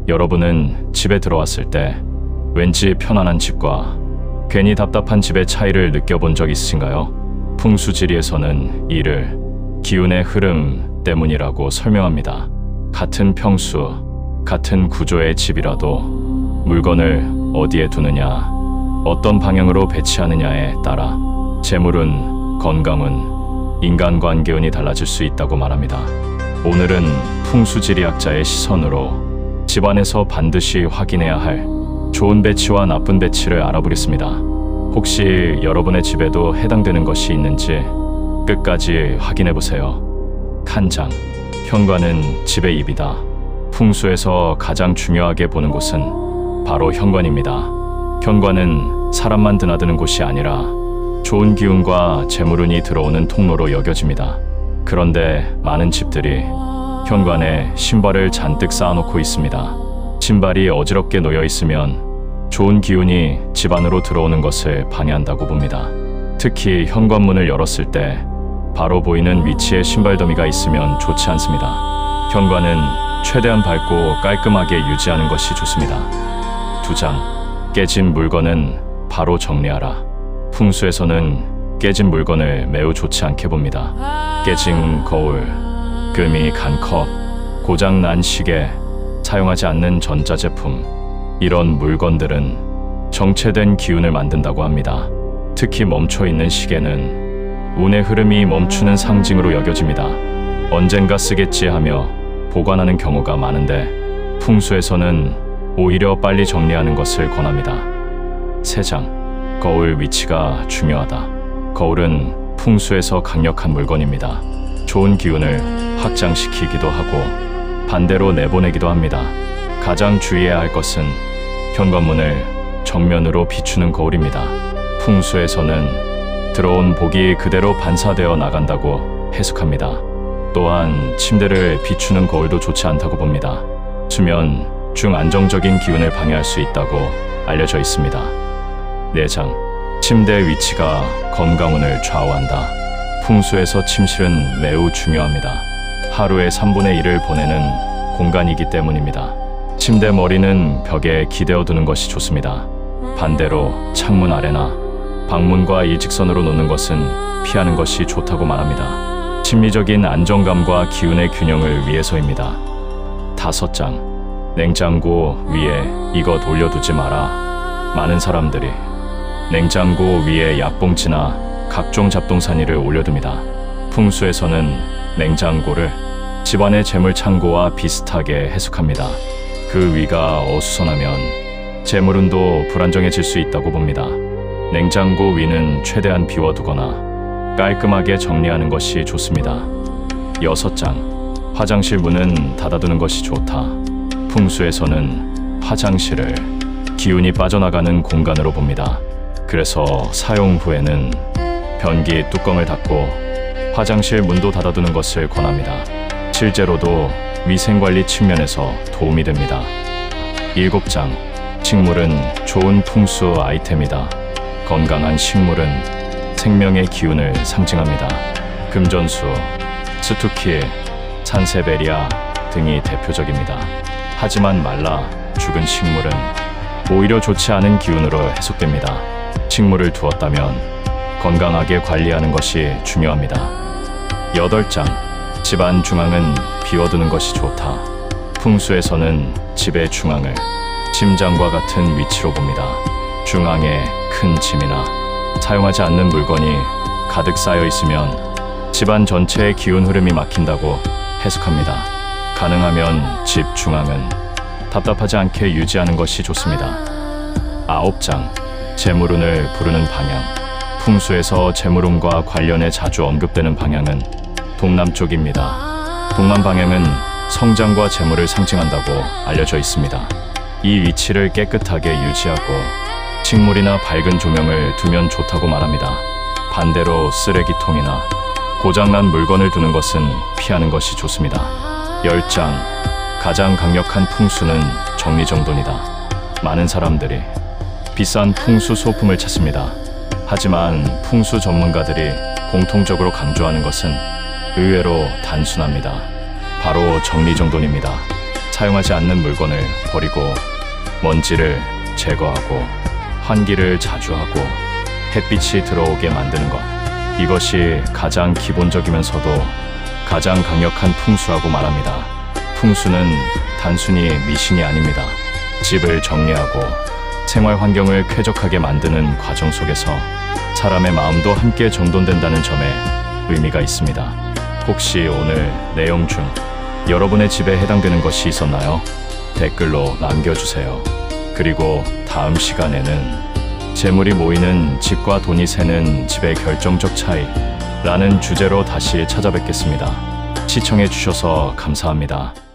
여러분은 집에 들어왔을 때 왠지 편안한 집과 괜히 답답한 집의 차이를 느껴본 적 있으신가요? 풍수지리에서는 이를 기운의 흐름 때문이라고 설명합니다. 같은 평수, 같은 구조의 집이라도 물건을 어디에 두느냐, 어떤 방향으로 배치하느냐에 따라 재물운, 건강운, 인간관계운이 달라질 수 있다고 말합니다. 오늘은 풍수지리학자의 시선으로 집안에서 반드시 확인해야 할 좋은 배치와 나쁜 배치를 알아보겠습니다. 혹시 여러분의 집에도 해당되는 것이 있는지 끝까지 확인해보세요. 칸장, 현관은 집의 입이다. 풍수에서 가장 중요하게 보는 곳은 바로 현관입니다. 현관은 사람만 드나드는 곳이 아니라 좋은 기운과 재물운이 들어오는 통로로 여겨집니다. 그런데 많은 집들이 현관에 신발을 잔뜩 쌓아놓고 있습니다. 신발이 어지럽게 놓여 있으면 좋은 기운이 집 안으로 들어오는 것을 방해한다고 봅니다. 특히 현관문을 열었을 때 바로 보이는 위치에 신발 더미가 있으면 좋지 않습니다. 현관은 최대한 밝고 깔끔하게 유지하는 것이 좋습니다. 2장, 깨진 물건은 바로 정리하라. 풍수에서는 깨진 물건을 매우 좋지 않게 봅니다. 깨진 거울, 금이 간 컵, 고장난 시계, 사용하지 않는 전자제품, 이런 물건들은 정체된 기운을 만든다고 합니다. 특히 멈춰있는 시계는 운의 흐름이 멈추는 상징으로 여겨집니다. 언젠가 쓰겠지 하며 보관하는 경우가 많은데 풍수에서는 오히려 빨리 정리하는 것을 권합니다. 3장, 거울 위치가 중요하다. 거울은 풍수에서 강력한 물건입니다. 좋은 기운을 확장시키기도 하고 반대로 내보내기도 합니다. 가장 주의해야 할 것은 현관문을 정면으로 비추는 거울입니다. 풍수에서는 들어온 복이 그대로 반사되어 나간다고 해석합니다. 또한 침대를 비추는 거울도 좋지 않다고 봅니다. 수면 중 안정적인 기운을 방해할 수 있다고 알려져 있습니다. 4장, 침대 위치가 건강운을 좌우한다. 풍수에서 침실은 매우 중요합니다. 하루의 3분의 1을 보내는 공간이기 때문입니다. 침대 머리는 벽에 기대어 두는 것이 좋습니다. 반대로 창문 아래나 방문과 일직선으로 놓는 것은 피하는 것이 좋다고 말합니다. 심리적인 안정감과 기운의 균형을 위해서입니다. 5장, 냉장고 위에 이것 올려두지 마라. 많은 사람들이 냉장고 위에 약봉지나 각종 잡동사니를 올려둡니다. 풍수에서는 냉장고를 집안의 재물 창고와 비슷하게 해석합니다. 그 위가 어수선하면 재물운도 불안정해질 수 있다고 봅니다. 냉장고 위는 최대한 비워두거나 깔끔하게 정리하는 것이 좋습니다. 6장, 화장실 문은 닫아두는 것이 좋다. 풍수에서는 화장실을 기운이 빠져나가는 공간으로 봅니다. 그래서 사용 후에는 변기 뚜껑을 닫고 화장실 문도 닫아두는 것을 권합니다. 실제로도 위생관리 측면에서 도움이 됩니다. 7장, 식물은 좋은 풍수 아이템이다. 건강한 식물은 생명의 기운을 상징합니다. 금전수, 스투키, 산세베리아 등이 대표적입니다. 하지만 말라 죽은 식물은 오히려 좋지 않은 기운으로 해석됩니다. 식물을 두었다면 건강하게 관리하는 것이 중요합니다. 8장, 집안 중앙은 비워두는 것이 좋다. 풍수에서는 집의 중앙을 심장과 같은 위치로 봅니다. 중앙에 큰 짐이나 사용하지 않는 물건이 가득 쌓여 있으면 집안 전체의 기운 흐름이 막힌다고 해석합니다. 가능하면 집 중앙은 답답하지 않게 유지하는 것이 좋습니다. 9장, 재물운을 부르는 방향. 풍수에서 재물운과 관련해 자주 언급되는 방향은 동남쪽입니다. 동남 방향은 성장과 재물을 상징한다고 알려져 있습니다. 이 위치를 깨끗하게 유지하고 식물이나 밝은 조명을 두면 좋다고 말합니다. 반대로 쓰레기통이나 고장난 물건을 두는 것은 피하는 것이 좋습니다. 10장, 가장 강력한 풍수는 정리정돈이다. 많은 사람들이 비싼 풍수 소품을 찾습니다. 하지만 풍수 전문가들이 공통적으로 강조하는 것은 의외로 단순합니다. 바로 정리정돈입니다. 사용하지 않는 물건을 버리고 먼지를 제거하고 환기를 자주 하고 햇빛이 들어오게 만드는 것. 이것이 가장 기본적이면서도 가장 강력한 풍수라고 말합니다. 풍수는 단순히 미신이 아닙니다. 집을 정리하고 생활 환경을 쾌적하게 만드는 과정 속에서 사람의 마음도 함께 정돈된다는 점에 의미가 있습니다. 혹시 오늘 내용 중 여러분의 집에 해당되는 것이 있었나요? 댓글로 남겨주세요. 그리고 다음 시간에는 재물이 모이는 집과 돈이 새는 집의 결정적 차이라는 주제로 다시 찾아뵙겠습니다. 시청해 주셔서 감사합니다.